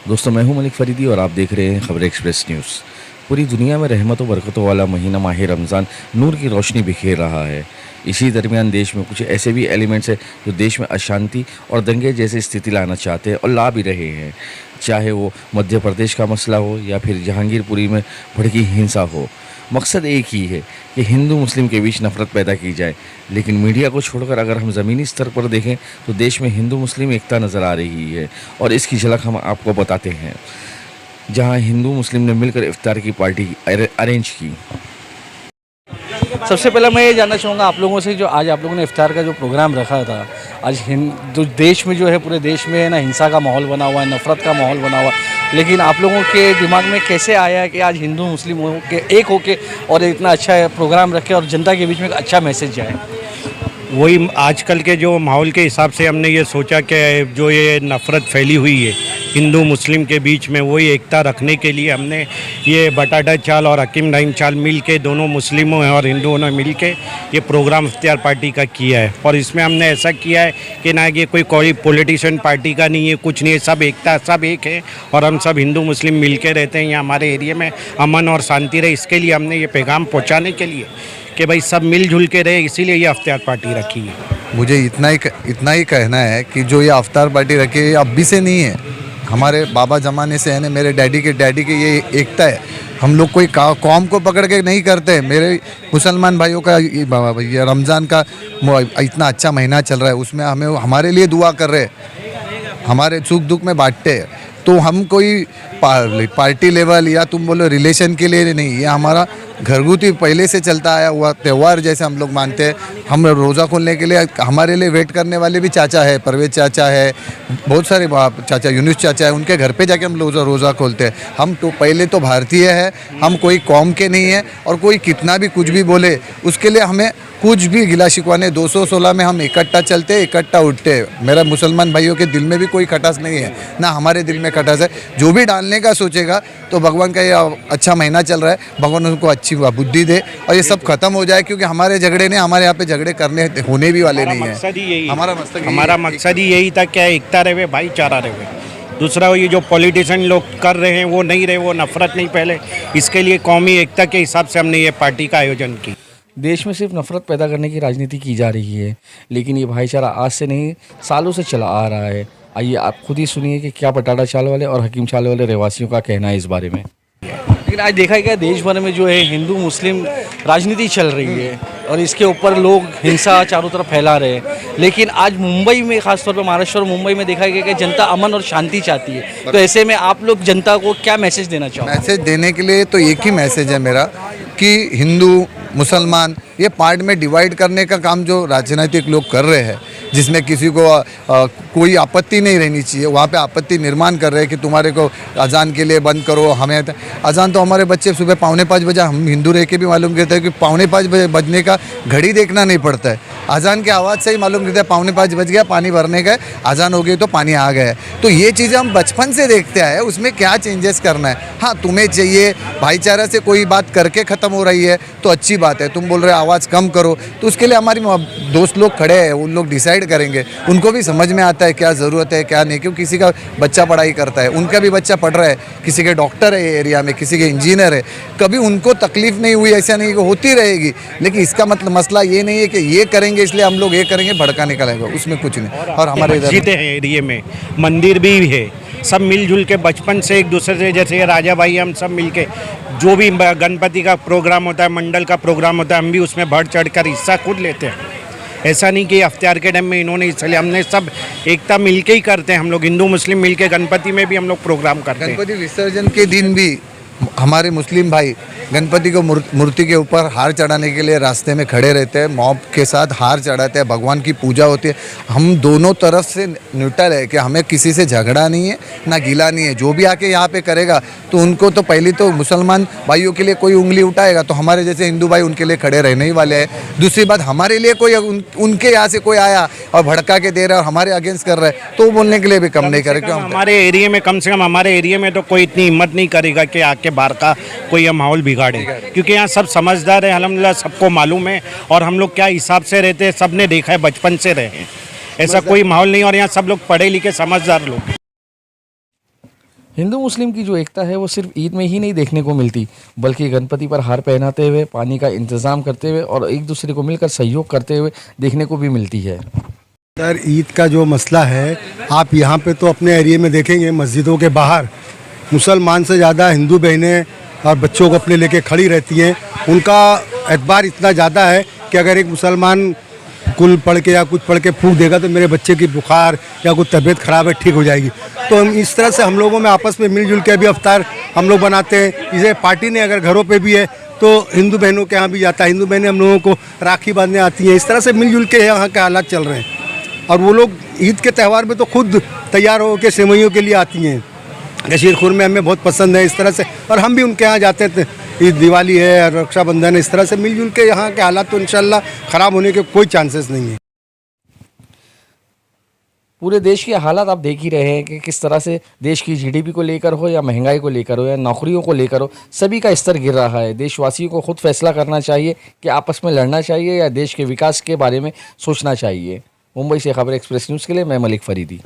दोस्तों, मैं हूं मलिक फरीदी और आप देख रहे हैं खबर एक्सप्रेस न्यूज़। पूरी दुनिया में रहमत व बरकतों वाला महीना माह रमज़ान नूर की रोशनी बिखेर रहा है। इसी दरमियान देश में कुछ ऐसे भी एलिमेंट्स हैं जो देश में अशांति और दंगे जैसी स्थिति लाना चाहते हैं और ला भी रहे हैं। चाहे वो मध्य प्रदेश का मसला हो या फिर जहांगीरपुरी में भड़की हिंसा हो, मकसद एक ही है कि हिंदू मुस्लिम के बीच नफरत पैदा की जाए। लेकिन मीडिया को छोड़कर अगर हम ज़मीनी स्तर पर देखें तो देश में हिंदू मुस्लिम एकता नज़र आ रही है और इसकी झलक हम आपको बताते हैं। जहां हिंदू मुस्लिम ने मिलकर इफ्तार की पार्टी अरेंज की। सबसे पहले मैं ये जानना चाहूँगा आप लोगों से, जो आज आप लोगों ने इफ्तार का जो प्रोग्राम रखा था, आज हिंदू देश में जो है, पूरे देश में है ना, हिंसा का माहौल बना हुआ है, नफ़रत का माहौल बना हुआ है, लेकिन आप लोगों के दिमाग में कैसे आया कि आज हिंदू मुस्लिम हो के एक होके और इतना अच्छा प्रोग्राम रखे और जनता के बीच में एक अच्छा मैसेज जाए? वही आजकल के जो माहौल के हिसाब से हमने ये सोचा कि जो ये नफ़रत फैली हुई है हिंदू मुस्लिम के बीच में, वही एकता रखने के लिए हमने ये बटाटा चाल और हकीम डाइम चाल मिल के, दोनों मुस्लिमों और हिंदुओं ने मिल के ये प्रोग्राम इफ्तार पार्टी का किया है। और इसमें हमने ऐसा किया है कि ना ये कोई पॉलिटिशियन पार्टी का नहीं है, कुछ नहीं है, सब एकता, सब एक है और हम सब हिंदू मुस्लिम मिल के रहते हैं। यहाँ हमारे एरिया में अमन और शांति रहे, इसके लिए हमने ये पैगाम पहुँचाने के लिए कि भाई सब मिलजुल के रहे, इसीलिए ये इफ्तार पार्टी रखी है। मुझे इतना ही कहना है कि जो ये इफ्तार पार्टी रखी है अब भी से नहीं है, हमारे बाबा ज़माने से है ना, मेरे डैडी के ये एकता है। हम लोग कोई कौम को पकड़ के नहीं करते। मेरे मुसलमान भाइयों का ये रमज़ान का इतना अच्छा महीना चल रहा है, उसमें हमें हमारे लिए दुआ कर रहे, हमारे सुख दुख में बांटते हैं। तो हम कोई पार्टी लेवल या तुम बोलो रिलेशन के लिए नहीं, ये हमारा घरगुती पहले से चलता आया हुआ त्यौहार जैसे हम लोग मानते हैं। हम रोज़ा खोलने के लिए हमारे लिए वेट करने वाले भी चाचा है, परवेज चाचा है, बहुत सारे चाचा, यूनुस चाचा है, उनके घर पे जाके हम रोज़ा खोलते हैं। हम तो पहले तो भारतीय है, हम कोई कौम के नहीं है और कोई कितना भी कुछ भी बोले उसके लिए हमें कुछ भी गिला शिकवा नहीं। 216 में हम इकट्ठा चलते, इकट्ठा उठते। मेरा मुसलमान भाइयों के दिल में भी कोई खटास नहीं है, ना हमारे दिल में खटास है। जो भी डालने का सोचेगा तो भगवान का ये अच्छा महीना चल रहा है, भगवान उनको अच्छी बुद्धि दे और ये सब खत्म हो जाए, क्योंकि हमारे झगड़े नहीं, हमारे यहाँ पे झगड़े करने होने भी वाले नहीं है। हमारा मकसद ही यही था, क्या एकता रहे, भाईचारा रहे। दूसरा ये जो पॉलिटिशियन लोग कर रहे हैं वो नहीं रहे, वो नफरत नहीं फैले, इसके लिए कौमी एकता के हिसाब से हमने ये पार्टी का आयोजन की। देश में सिर्फ नफरत पैदा करने की राजनीति की जा रही है, लेकिन ये भाईचारा आज से नहीं, सालों से चला आ रहा है। आइए आप खुद ही सुनिए कि क्या बटाटा चाल वाले और हकीम चाल वाले रहवासियों का कहना है इस बारे में। लेकिन आज देखा गया देश भर में जो है हिंदू मुस्लिम राजनीति चल रही है और इसके ऊपर लोग हिंसा चारों तरफ फैला रहे हैं। लेकिन आज मुंबई में, खासतौर पर महाराष्ट्र और मुंबई में देखा गया कि जनता अमन और शांति चाहती है। तो ऐसे में आप लोग जनता को क्या मैसेज देना चाहोगे? मैसेज देने के लिए तो एक ही मैसेज है मेरा कि हिंदू मुसलमान ये पार्ट में डिवाइड करने का काम जो राजनीतिक लोग कर रहे हैं, जिसमें किसी को कोई आपत्ति नहीं रहनी चाहिए, वहाँ पे आपत्ति निर्माण कर रहे हैं कि तुम्हारे को अजान के लिए बंद करो। हमें अजान तो हमारे बच्चे सुबह 4:45 बजे, हम हिंदू रह के भी मालूम करते हैं कि 4:45 बजे बजने का घड़ी देखना नहीं पड़ता है, अजान की आवाज़ से ही मालूम करते हैं 4:45 बज गया, पानी भरने का, अजान हो गई तो पानी आ गया है। तो ये चीज़ें हम बचपन से देखते आए, उसमें क्या चेंजेस करना है। हाँ, तुम्हें चाहिए भाईचारा से कोई बात करके ख़त्म हो रही है तो अच्छी बात है, तुम बोल रहे आवाज़ कम करो, तो उसके लिए हमारी दोस्त लोग खड़े हैं, उन लोग डिसाइड करेंगे। उनको भी समझ में आता है क्या ज़रूरत है क्या नहीं, क्योंकि किसी का बच्चा पढ़ाई करता है, उनका भी बच्चा पढ़ रहा है, किसी के डॉक्टर है एरिया में, किसी के इंजीनियर है, कभी उनको तकलीफ नहीं हुई, ऐसा नहीं कि होती रहेगी। लेकिन इसका मतलब मसला ये नहीं है कि ये करेंगे इसलिए हम लोग ये करेंगे, भड़का निकलेगा, उसमें कुछ नहीं। और हमारे मस्जिदें हैं एरिया में, मंदिर भी है, सब मिलजुल के बचपन से एक दूसरे से, जैसे राजा भाई हम सब मिलके जो भी गणपति का प्रोग्राम होता है, मंडल का प्रोग्राम होता है, हम भी उसमें बढ़ चढ़ कर हिस्सा खुद लेते हैं। ऐसा नहीं कि इफ्तार के टाइम में इन्होंने हिस्सा लिया, हमने सब एकता मिलके ही करते हैं। हम लोग हिंदू मुस्लिम मिलके गणपति में भी हम लोग प्रोग्राम करते हैं। गणपति विसर्जन के दिन भी हमारे मुस्लिम भाई गणपति को मूर्ति के ऊपर हार चढ़ाने के लिए रास्ते में खड़े रहते हैं, मॉब के साथ हार चढ़ाते हैं, भगवान की पूजा होती है। हम दोनों तरफ से न्यूट्रल है कि हमें किसी से झगड़ा नहीं है, ना गिला नहीं है। जो भी आके यहाँ पे करेगा तो उनको तो पहली तो मुसलमान भाइयों के लिए कोई उंगली उठाएगा तो हमारे जैसे हिंदू भाई उनके लिए खड़े रहने ही वाले हैं। दूसरी बात, हमारे लिए कोई उनके यहाँ से कोई आया और भड़का के दे रहा है और हमारे अगेंस्ट कर रहा है तो बोलने के लिए भी कम नहीं करेगा। हमारे एरिया में, कम से कम हमारे एरिया में तो कोई इतनी हिम्मत नहीं करेगा कि आके बाहर का कोई यह माहौल बिगाड़े, क्योंकि यहाँ सब समझदार है, अल्हम्दुलिल्लाह सबको मालूम है और हम लोग क्या हिसाब से रहते हैं सब ने देखा है, बचपन से रहे हैं, ऐसा कोई माहौल नहीं। और यहाँ सब लोग पढ़े लिखे समझदार लोग। हिंदू मुस्लिम की जो एकता है वो सिर्फ ईद में ही नहीं देखने को मिलती, बल्कि गणपति पर हार पहनाते हुए, पानी का इंतज़ाम करते हुए और एक दूसरे को मिलकर सहयोग करते हुए देखने को भी मिलती है। सर, ईद का जो मसला है, आप यहाँ पे तो अपने एरिया में देखेंगे मस्जिदों के बाहर मुसलमान से ज़्यादा हिंदू बहनें और बच्चों को अपने लेके खड़ी रहती हैं। उनका एतबार इतना ज़्यादा है कि अगर एक मुसलमान कुल पढ़ के या कुछ पढ़ के फूंक देगा तो मेरे बच्चे की बुखार या कुछ तबीयत ख़राब है ठीक हो जाएगी। तो हम इस तरह से हम लोगों में आपस में मिलजुल के अभी अफ्तार हम लोग बनाते हैं। इसे पार्टी ने अगर घरों पे भी है तो हिंदू बहनों के यहाँ भी जाता है, हिंदू बहनें हम लोगों को राखी बांधने आती हैं। इस तरह से मिलजुल के यहाँ के हालात चल रहे हैं और वो लोग ईद के त्यौहार में तो खुद तैयार होकर सेवइयों के लिए आती हैं। कशीर खुरमे हमें बहुत पसंद है इस तरह से, और हम भी उनके यहाँ जाते थे। ईद, दिवाली है, रक्षाबंधन है, इस तरह से मिलजुल के यहाँ के हालात तो इंशाल्लाह ख़राब होने के कोई चांसेस नहीं है। पूरे देश के हालात आप देख ही रहे हैं कि किस तरह से देश की जीडीपी को लेकर हो या महंगाई को लेकर हो या नौकरियों को लेकर हो, सभी का स्तर गिर रहा है। देशवासियों को खुद फैसला करना चाहिए कि आपस में लड़ना चाहिए या देश के विकास के बारे में सोचना चाहिए। मुंबई से खबर एक्सप्रेस न्यूज़ के लिए मैं मलिक फरीदी।